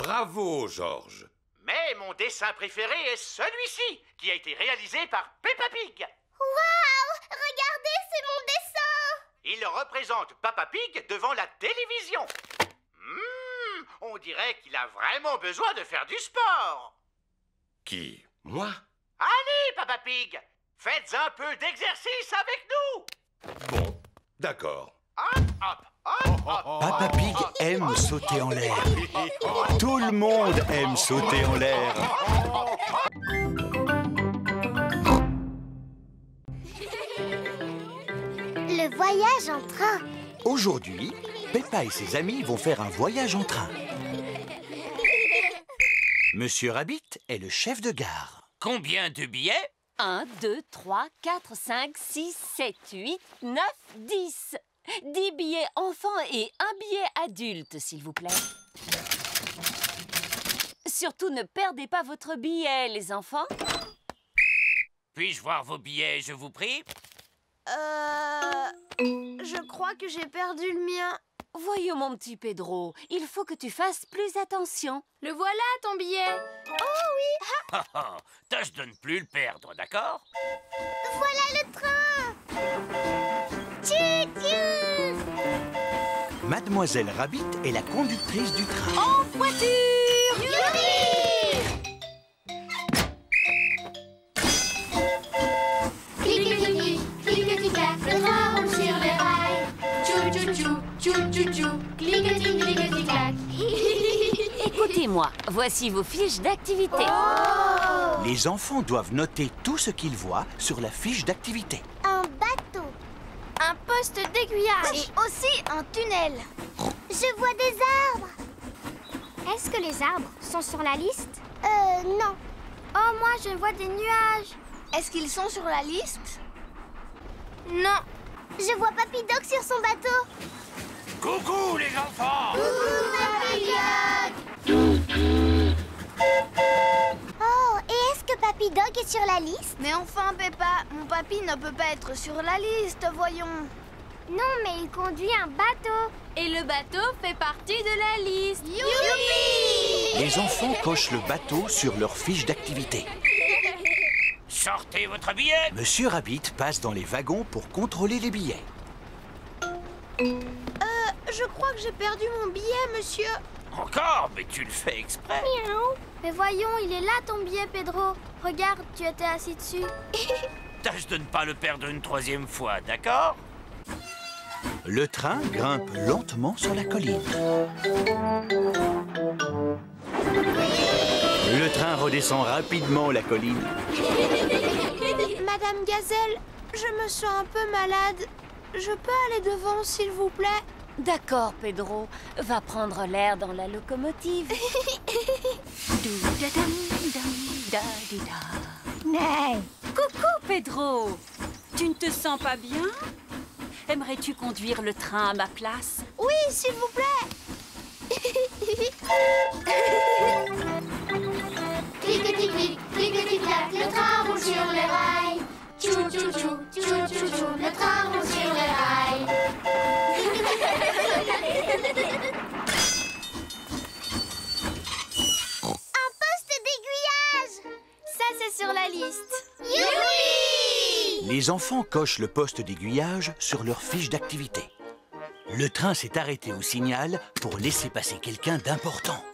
Speaker 10: Bravo, Georges.
Speaker 16: Mais mon dessin préféré est celui-ci, qui a été réalisé par Peppa Pig.
Speaker 9: Waouh! Regardez, c'est mon dessin.
Speaker 16: Il représente Peppa Pig devant la télévision. On dirait qu'il a vraiment besoin de faire du sport.
Speaker 10: Qui? Moi?
Speaker 16: Allez, Peppa Pig, faites un peu d'exercice avec nous.
Speaker 10: Bon, d'accord.
Speaker 16: Hop, hop, hop, hop.
Speaker 2: Peppa Pig aime sauter en l'air. Tout le monde aime sauter en l'air.
Speaker 9: Le voyage en train.
Speaker 2: Aujourd'hui, Peppa et ses amis vont faire un voyage en train. Monsieur Rabbit est le chef de gare.
Speaker 5: Combien de billets?
Speaker 14: 1, 2, 3, 4, 5, 6, 7, 8, 9, 10. 10 billets enfants et un billet adulte, s'il vous plaît. Surtout, ne perdez pas votre billet, les enfants.
Speaker 5: Puis-je voir vos billets, je vous prie?
Speaker 1: Je crois que j'ai perdu le mien.
Speaker 14: Voyons, mon petit Pedro, il faut que tu fasses plus attention.
Speaker 1: Le voilà, ton billet. Oh oui.
Speaker 5: Tâche de ne plus le perdre, d'accord?
Speaker 9: Voilà le train. Tchou-tchou.
Speaker 2: Mademoiselle Rabbit est la conductrice du train.
Speaker 11: En voiture!
Speaker 1: Youpi! Clic-clic-clic, clic-clic-clac, le train roule sur les rails. Tchou-tchou-tchou, tchou-tchou-tchou, clic-clic, clic-clic-clac.
Speaker 14: Écoutez-moi, voici vos fiches d'activité.
Speaker 1: Oh!
Speaker 2: Les enfants doivent noter tout ce qu'ils voient sur la fiche d'activité.
Speaker 9: Un bateau.
Speaker 1: Un poste d'aiguillage. Et aussi un tunnel.
Speaker 9: Je vois des arbres.
Speaker 1: Est-ce que les arbres sont sur la liste?
Speaker 9: Non.
Speaker 1: Oh, moi, je vois des nuages. Est-ce qu'ils sont sur la liste? Non.
Speaker 9: Je vois Papy Dog sur son bateau.
Speaker 5: Coucou, les enfants!
Speaker 1: Coucou, Papy Dog!
Speaker 9: Oh, et est-ce que Papy Dog est sur la liste?
Speaker 1: Mais enfin, Peppa, mon papy ne peut pas être sur la liste, voyons.
Speaker 9: Non, mais il conduit un bateau.
Speaker 11: Et le bateau fait partie de la liste.
Speaker 1: Youpi!
Speaker 2: Les enfants cochent le bateau sur leur fiche d'activité.
Speaker 5: Sortez votre billet!
Speaker 2: Monsieur Rabbit passe dans les wagons pour contrôler les billets.
Speaker 1: Je crois que j'ai perdu mon billet, monsieur.
Speaker 5: Encore? Mais tu le fais exprès.
Speaker 1: Miaou. Mais voyons, il est là ton billet, Pedro. Regarde, tu étais assis dessus.
Speaker 5: Tâche de ne pas le perdre une troisième fois, d'accord?
Speaker 2: Le train grimpe lentement sur la colline. Le train redescend rapidement la colline.
Speaker 15: Madame Gazelle, je me sens un peu malade. Je peux aller devant, s'il vous plaît?
Speaker 14: D'accord, Pedro. Va prendre l'air dans la locomotive.
Speaker 11: Hey, coucou, Pedro. Tu ne te sens pas bien? Aimerais-tu conduire le train à ma place?
Speaker 15: Oui, s'il vous plaît.
Speaker 1: Clic-clic-clic, clic-clic-clac, le train roule sur les rails. Tchou-tchou-tchou, tchou-tchou-tchou, le train roule sur les rails.
Speaker 9: Un poste d'aiguillage!
Speaker 15: Ça, c'est sur la liste.
Speaker 9: Youpi!
Speaker 2: Les enfants cochent le poste d'aiguillage sur leur fiche d'activité. Le train s'est arrêté au signal pour laisser passer quelqu'un d'important.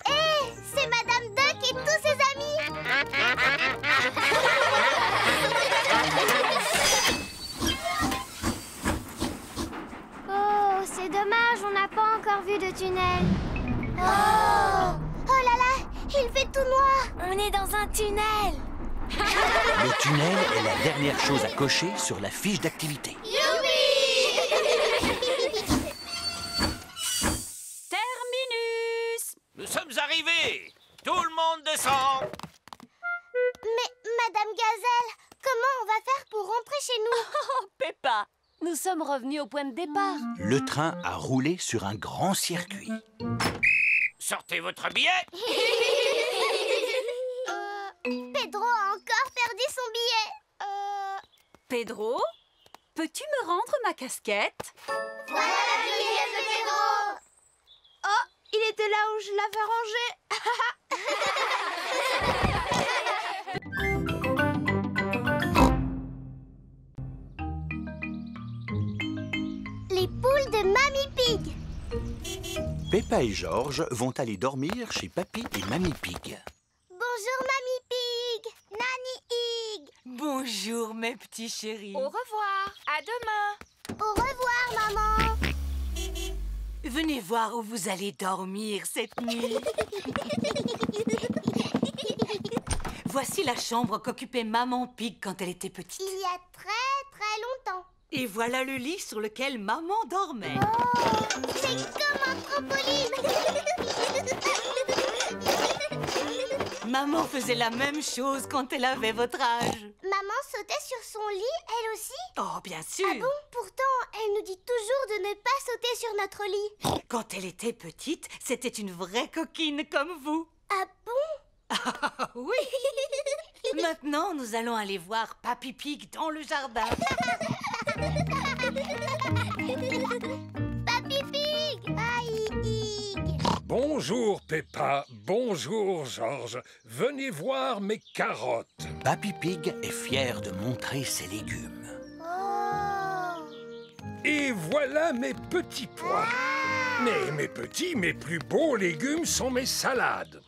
Speaker 9: Hé, c'est Madame Duck et tous ses amis!
Speaker 1: Oh, c'est dommage, on n'a pas encore vu de tunnel.
Speaker 9: Oh! Oh là là, il fait tout noir!
Speaker 15: On est dans un tunnel.
Speaker 2: Le tunnel est la dernière chose à cocher sur la fiche d'activité.
Speaker 11: Terminus!
Speaker 5: Nous sommes arrivés. Tout le monde descend.
Speaker 9: Mais, Madame Gazelle, comment on va faire pour rentrer chez nous?
Speaker 14: Oh, Peppa, nous sommes revenus au point de départ.
Speaker 2: Le train a roulé sur un grand circuit.
Speaker 5: Sortez votre billet.
Speaker 9: Pedro a encore perdu son billet.
Speaker 11: Pedro, peux-tu me rendre ma casquette?
Speaker 9: Voilà le billet de Pedro.
Speaker 15: Oh, il était là où je l'avais rangé.
Speaker 9: Les poules de Mamie Pig.
Speaker 2: Peppa et George vont aller dormir chez Papy et Mamie Pig.
Speaker 9: Bonjour Mamie Pig, Nanny Pig.
Speaker 13: Bonjour mes petits chéris.
Speaker 7: Au revoir, à demain.
Speaker 9: Au revoir maman.
Speaker 13: Venez voir où vous allez dormir cette nuit. Voici la chambre qu'occupait Maman Pig quand elle était petite.
Speaker 9: Il y a très longtemps.
Speaker 13: Et voilà le lit sur lequel Maman dormait.
Speaker 9: Oh, c'est comme un trampoline.
Speaker 13: Maman faisait la même chose quand elle avait votre âge.
Speaker 9: Maman sautait sur son lit, elle aussi?
Speaker 13: Oh, bien sûr.
Speaker 9: Ah bon? Pourtant, elle nous dit toujours de ne pas sauter sur notre lit.
Speaker 13: Quand elle était petite, c'était une vraie coquine comme vous.
Speaker 9: Ah bon?
Speaker 13: Ah oui. Maintenant, nous allons aller voir Papy Pig dans le jardin.
Speaker 9: Papy Pig! Aïe!
Speaker 4: Bonjour Peppa, bonjour George. Venez voir mes carottes.
Speaker 2: Papy Pig est fier de montrer ses légumes.
Speaker 9: Oh!
Speaker 4: Et voilà mes petits pois. Mais mes petits, mes plus beaux légumes sont mes salades.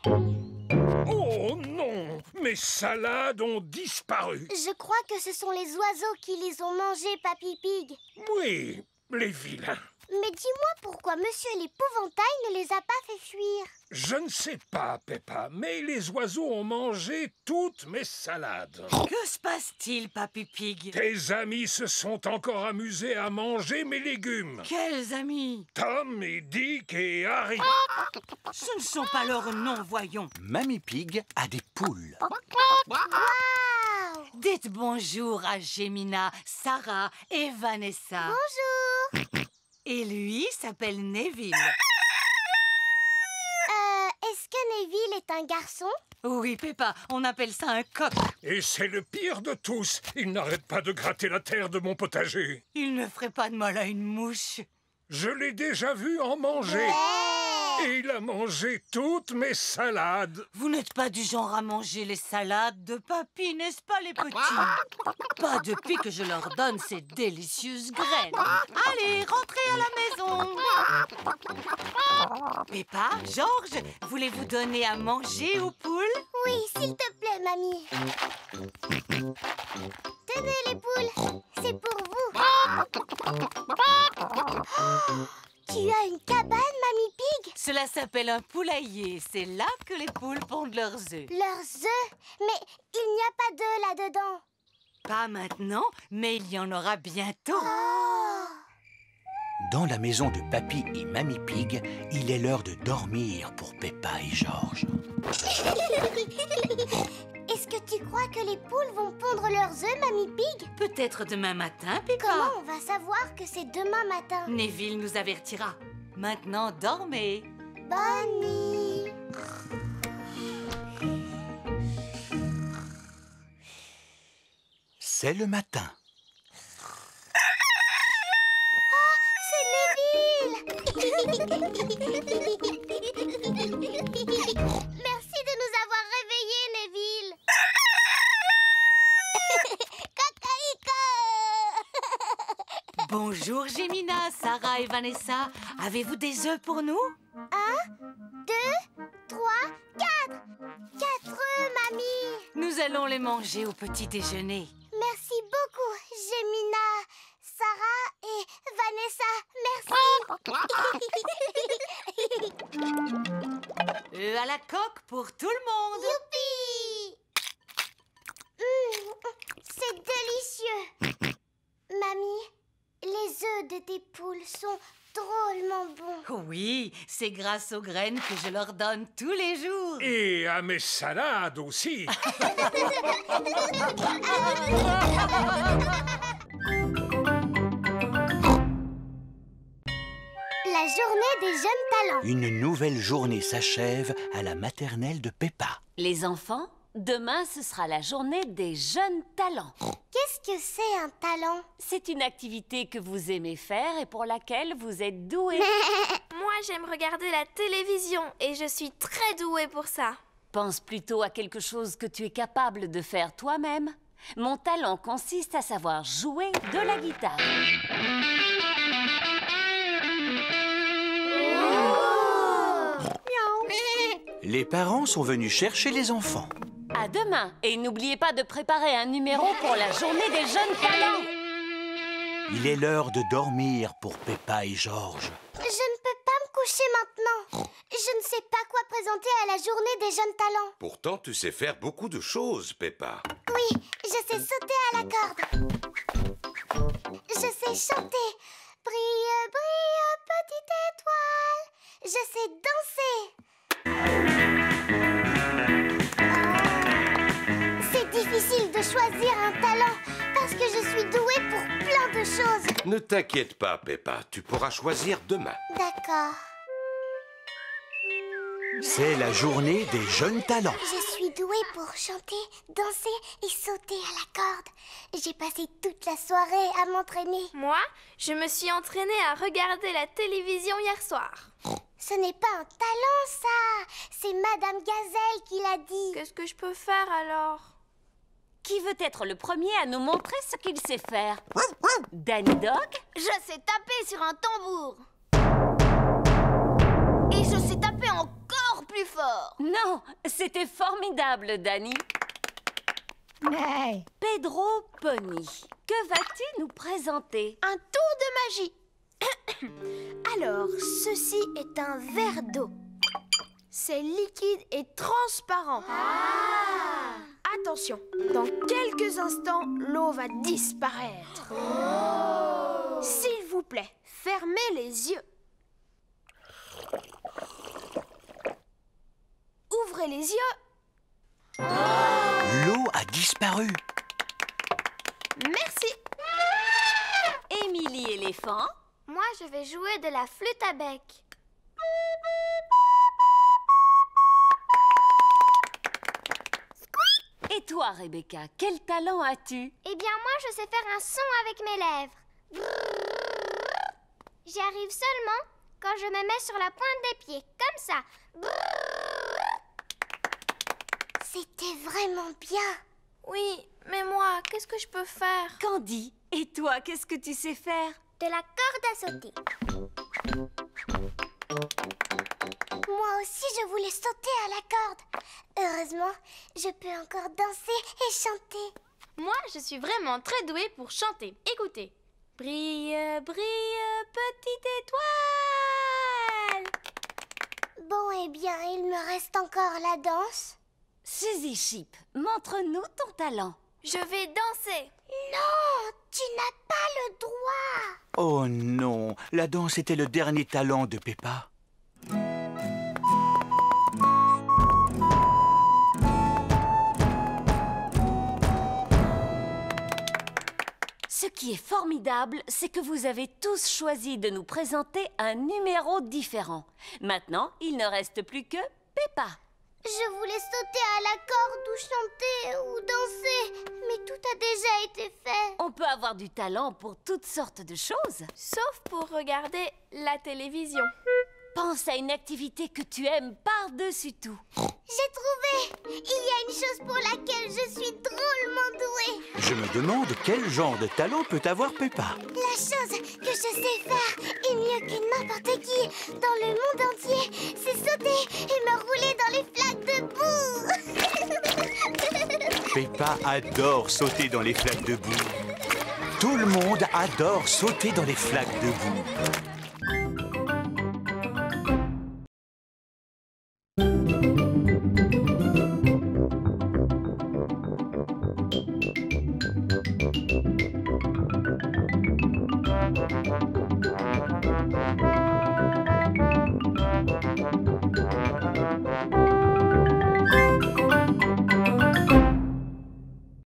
Speaker 4: Oh non, mes salades ont disparu.
Speaker 9: Je crois que ce sont les oiseaux qui les ont mangés, Papy Pig.
Speaker 4: Oui, les vilains.
Speaker 9: Mais dis-moi pourquoi Monsieur l'Épouvantail ne les a pas fait fuir.
Speaker 4: Je ne sais pas, Peppa, mais les oiseaux ont mangé toutes mes salades.
Speaker 13: Que se passe-t-il, Papy Pig?
Speaker 4: Tes amis se sont encore amusés à manger mes légumes.
Speaker 13: Quels amis?
Speaker 4: Tom et Dick et Harry.
Speaker 13: Ce ne sont pas leurs noms, voyons.
Speaker 2: Mamie Pig a des poules.
Speaker 9: Wow!
Speaker 13: Dites bonjour à Gemina, Sarah et Vanessa.
Speaker 9: Bonjour.
Speaker 13: Et lui s'appelle Neville.
Speaker 9: Est-ce que Neville est un garçon?
Speaker 13: Oui, Peppa, on appelle ça un coq.
Speaker 4: Et c'est le pire de tous. Il n'arrête pas de gratter la terre de mon potager.
Speaker 13: Il ne ferait pas de mal à une mouche.
Speaker 4: Je l'ai déjà vu en manger. Et il a mangé toutes mes salades.
Speaker 13: Vous n'êtes pas du genre à manger les salades de papy, n'est-ce pas, les petits? Pas depuis que je leur donne ces délicieuses graines. Allez, rentrez à la maison. Peppa, George, voulez-vous donner à manger aux poules?
Speaker 9: Oui, s'il te plaît, mamie. Tenez les poules, c'est pour vous. Oh, tu as une cabane, Mamie Pig?
Speaker 13: Cela s'appelle un poulailler. C'est là que les poules pondent leurs œufs.
Speaker 9: Leurs œufs? Mais il n'y a pas d'œufs là-dedans.
Speaker 13: Pas maintenant, mais il y en aura bientôt.
Speaker 2: Dans la maison de Papy et Mamie Pig, il est l'heure de dormir pour Peppa et George.
Speaker 9: Est-ce que tu crois que les poules vont pondre leurs œufs, Mamie Pig?
Speaker 13: Peut-être demain matin, Peppa.
Speaker 9: Comment on va savoir que c'est demain matin?
Speaker 13: Neville nous avertira. Maintenant, dormez.
Speaker 9: Bonne nuit.
Speaker 2: C'est le matin.
Speaker 9: Merci de nous avoir réveillés, Neville.
Speaker 13: Bonjour, Gémina, Sarah et Vanessa. Avez-vous des œufs pour nous?
Speaker 9: 1, 2, 3, 4. 4 œufs, mamie.
Speaker 13: Nous allons les manger au petit déjeuner.
Speaker 9: Merci beaucoup, Gémina, Sarah et Vanessa. Merci.
Speaker 13: Œufs à la coque pour tout le monde.
Speaker 9: Youpi! C'est délicieux. Mamie, les œufs de tes poules sont drôlement bons.
Speaker 13: Oui, c'est grâce aux graines que je leur donne tous les jours.
Speaker 4: Et à mes salades aussi.
Speaker 9: La journée des jeunes talents.
Speaker 2: Une nouvelle journée s'achève à la maternelle de Peppa.
Speaker 14: Les enfants, demain ce sera la journée des jeunes talents.
Speaker 9: Qu'est-ce que c'est un talent?
Speaker 14: C'est une activité que vous aimez faire et pour laquelle vous êtes doués.
Speaker 1: Moi, j'aime regarder la télévision et je suis très douée pour ça.
Speaker 14: Pense plutôt à quelque chose que tu es capable de faire toi-même. Mon talent consiste à savoir jouer de la guitare.
Speaker 2: Les parents sont venus chercher les enfants.
Speaker 14: À demain et n'oubliez pas de préparer un numéro pour la journée des jeunes talents.
Speaker 2: Il est l'heure de dormir pour Peppa et George.
Speaker 9: Je ne peux pas me coucher maintenant. Je ne sais pas quoi présenter à la journée des jeunes talents.
Speaker 10: Pourtant, tu sais faire beaucoup de choses, Peppa.
Speaker 9: Oui, je sais sauter à la corde. Je sais chanter. Brille, brille, petite étoile. Je sais danser. C'est difficile de choisir un talent parce que je suis douée pour plein de choses.
Speaker 10: Ne t'inquiète pas, Peppa. Tu pourras choisir demain.
Speaker 9: D'accord.
Speaker 2: C'est la journée des jeunes talents.
Speaker 9: Je suis douée pour chanter, danser et sauter à la corde. J'ai passé toute la soirée à m'entraîner.
Speaker 1: Moi, je me suis entraînée à regarder la télévision hier soir.
Speaker 9: Ce n'est pas un talent, ça. C'est Madame Gazelle qui l'a dit.
Speaker 1: Qu'est-ce que je peux faire alors?
Speaker 14: Qui veut être le premier à nous montrer ce qu'il sait faire? Danny Dog?
Speaker 1: Je sais taper sur un tambour. Et je sais taper encore plus fort.
Speaker 14: Non, c'était formidable, Danny.
Speaker 1: Hey.
Speaker 14: Pedro Pony, que vas-tu nous présenter?
Speaker 1: Un tour de magie. Alors, ceci est un verre d'eau. C'est liquide et transparent. Attention, dans quelques instants, l'eau va disparaître. S'il vous plaît, fermez les yeux. Ouvrez les yeux.
Speaker 2: L'eau a disparu.
Speaker 1: Merci.
Speaker 14: Émilie éléphant?
Speaker 1: Moi, je vais jouer de la flûte à bec.
Speaker 14: Et toi, Rebecca, quel talent as-tu?
Speaker 9: Eh bien, moi, je sais faire un son avec mes lèvres. J'y arrive seulement quand je me mets sur la pointe des pieds, comme ça. C'était vraiment bien.
Speaker 1: Oui, mais moi, qu'est-ce que je peux faire?
Speaker 14: Candy, et toi, qu'est-ce que tu sais faire?
Speaker 9: De la corde à sauter. Moi aussi, je voulais sauter à la corde. Heureusement, je peux encore danser et chanter.
Speaker 1: Moi, je suis vraiment très douée pour chanter. Écoutez. Brille, brille, petite étoile.
Speaker 9: Bon, eh bien, il me reste encore la danse.
Speaker 14: Suzy Chip, montre-nous ton talent.
Speaker 1: Je vais danser.
Speaker 9: Non, tu n'as pas le droit.
Speaker 2: Oh non, la danse était le dernier talent de Peppa.
Speaker 14: Ce qui est formidable, c'est que vous avez tous choisi de nous présenter un numéro différent. Maintenant, il ne reste plus que Peppa.
Speaker 9: Je voulais sauter à la corde ou chanter ou danser, mais tout a déjà été fait.
Speaker 14: On peut avoir du talent pour toutes sortes de choses.
Speaker 1: Sauf pour regarder la télévision.
Speaker 14: Pense à une activité que tu aimes par-dessus tout.
Speaker 9: J'ai trouvé! Il y a une chose pour laquelle je suis drôlement douée.
Speaker 2: Je me demande quel genre de talent peut avoir Peppa.
Speaker 9: La chose que je sais faire, et mieux que n'importe qui dans le monde entier, c'est sauter et me rouler dans les flaques de boue.
Speaker 2: Peppa adore sauter dans les flaques de boue. Tout le monde adore sauter dans les flaques de boue.